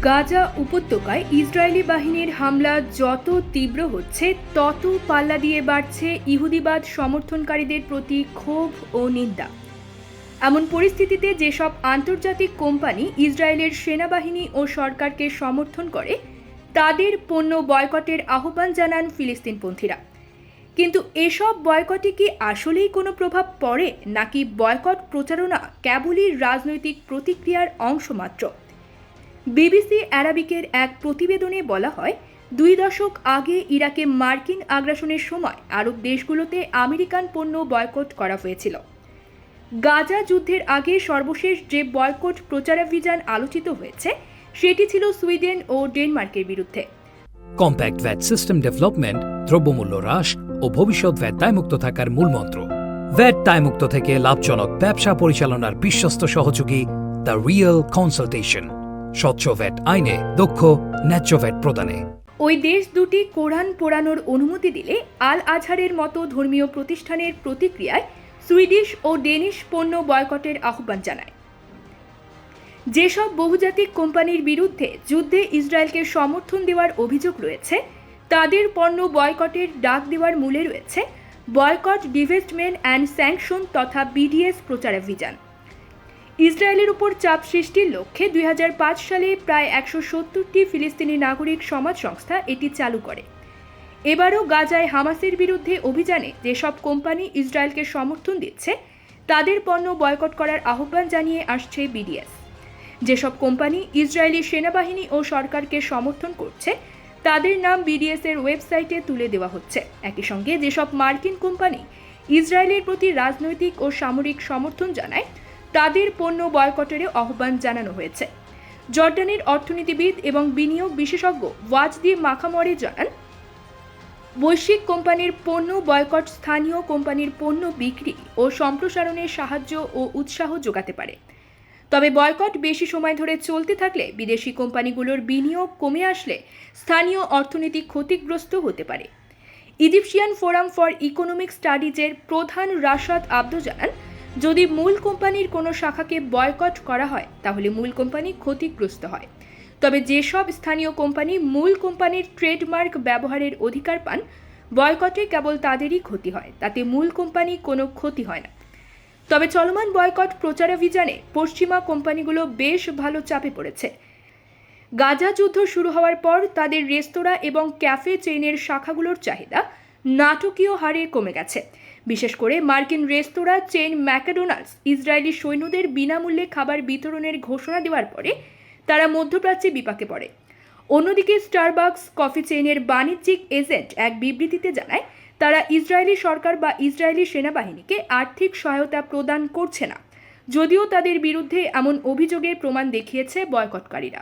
গাজা উপত্যকায় ইসরায়েলি বাহিনীর হামলা যত তীব্র হচ্ছে তত পাল্লা দিয়ে বাড়ছে ইহুদিবাদ সমর্থনকারীদের প্রতি ক্ষোভ ও নিন্দা। এমন পরিস্থিতিতে যেসব আন্তর্জাতিক কোম্পানি ইসরায়েলের সেনাবাহিনী ও সরকারকে সমর্থন করে তাদের পণ্য বয়কটের আহ্বান জানান ফিলিস্তিনপন্থীরা। কিন্তু এসব বয়কটে কি আসলেই কোনো প্রভাব পড়ে, নাকি বয়কট প্রচারণা কেবলই রাজনৈতিক প্রতিক্রিয়ার অংশ মাত্র? বিবিসি অ্যারাবিকের এক প্রতিবেদনে বলা হয়, 2 দশক আগে ইরাকে মার্কিন আগ্রাসনের সময় আরব দেশগুলোতে আমেরিকান পণ্য বয়কট করা হয়েছিল। গাজা যুদ্ধের আগে সর্বশেষ যে বয়কট প্রচারাভিযান আলোচিত হয়েছে সেটি ছিল সুইডেন ও ডেনমার্কের বিরুদ্ধে। কম্প্যাক্ট ভ্যাট সিস্টেম ডেভেলপমেন্ট, দ্রব্যমূল্য হ্রাস ও ভবিষ্যৎ ভ্যাট দায়মুক্ত থাকার মূলমন্ত্র। ভ্যাট দায়মুক্ত থেকে লাভজনক ব্যবসা পরিচালনার বিশ্বস্ত সহযোগী দ্য রিয়েল কনসালটেশন। স্বচ্ছ ভ্যাট আইনে দক্ষ ন্যায্য ভ্যাট প্রদানে। ওই দেশ দুটি কোরআন পোড়ানোর অনুমতি দিলে আল আজহারের মতো ধর্মীয় প্রতিষ্ঠানের প্রতিক্রিয়ায় সুইডিশ ও ডেনিশ পণ্য বয়কটের আহ্বান জানায়। যেসব বহুজাতিক কোম্পানির বিরুদ্ধে যুদ্ধে ইসরায়েলকে সমর্থন দেওয়ার অভিযোগ রয়েছে তাদের পণ্য বয়কটের ডাক দেওয়ার মূলে রয়েছে বয়কট ডিভেস্টমেন্ট অ্যান্ড স্যাংশন তথা বিডিএস প্রচারাভিযান। ইসরায়েলের উপর চাপ সৃষ্টির লক্ষ্যে 2005 সালে প্রায় 170টি ফিলিস্তিনি নাগরিক সমাজ সংস্থা এটি চালু করে। এবারও গাজায় হামাসের বিরুদ্ধে অভিযানে যেসব কোম্পানি ইসরায়েলকে সমর্থন দিচ্ছে তাদের পণ্য বয়কট করার আহ্বান জানিয়ে আসছে বিডিএস। যেসব কোম্পানি ইসরায়েলি সেনাবাহিনী ও সরকারকে সমর্থন করছে তাদের নাম বিডিএস এর ওয়েবসাইটে তুলে দেওয়া হচ্ছে। একই সঙ্গে যেসব মার্কিন কোম্পানি ইসরায়েলের প্রতি রাজনৈতিক ও সামরিক সমর্থন জানায় তাদের পণ্য বয়কটেরও আহ্বান জানানো হয়েছে। জর্ডানের অর্থনীতিবিদ এবং বিনিয়োগ বিশেষজ্ঞ ওয়াজদি মাখামরে জানান, বৈশ্বিক কোম্পানির পণ্য বয়কট স্থানীয় কোম্পানির পণ্য বিক্রি ও সম্প্রসারণে সাহায্য ও উৎসাহ যোগাতে পারে। তবে বয়কট বেশি সময় ধরে চলতে থাকলে বিদেশি কোম্পানিগুলোর বিনিয়োগ কমে আসলে স্থানীয় অর্থনীতি ক্ষতিগ্রস্ত হতে পারে। ইজিপশিয়ান ফোরাম ফর ইকোনমিক স্টাডিজের প্রধান রাশাদ আব্দো জানান, যদি মূল কোম্পানির কোনো শাখাকে বয়কট করা হয় তাহলে মূল কোম্পানি ক্ষতিগ্রস্ত হয়। তবে যেসব স্থানীয় কোম্পানি মূল কোম্পানির ট্রেডমার্ক ব্যবহারের অধিকার পান, বয়কটে কেবল তাদেরই ক্ষতি হয়, তাতে মূল কোম্পানি কোনো ক্ষতি হয় না। তবে চলমান বয়কট প্রচারাভিযানে পশ্চিমা কোম্পানিগুলো বেশ ভালো চাপে পড়েছে। গাজা যুদ্ধ শুরু হওয়ার পর তাদের রেস্তোরাঁ এবং ক্যাফে চেইনের শাখাগুলোর চাহিদা নাটকীয় হারে কমে গেছে। বিশেষ করে মার্কিন রেস্তোরাঁ চেইন ম্যাকডোনাল্ডস ইসরায়েলি সৈন্যদের বিনামূল্যে খাবার বিতরণের ঘোষণা দেওয়ার পরে তারা মধ্যপ্রাচ্যে বিপাকে পড়ে। অন্যদিকে স্টারবাকস কফি চেইনের বাণিজ্যিক এজেন্ট এক বিবৃতিতে জানায়, তারা ইসরায়েলি সরকার বা ইসরায়েলি সেনাবাহিনীকে আর্থিক সহায়তা প্রদান করছে না, যদিও তাদের বিরুদ্ধে এমন অভিযোগের প্রমাণ দেখিয়েছে বয়কটকারীরা।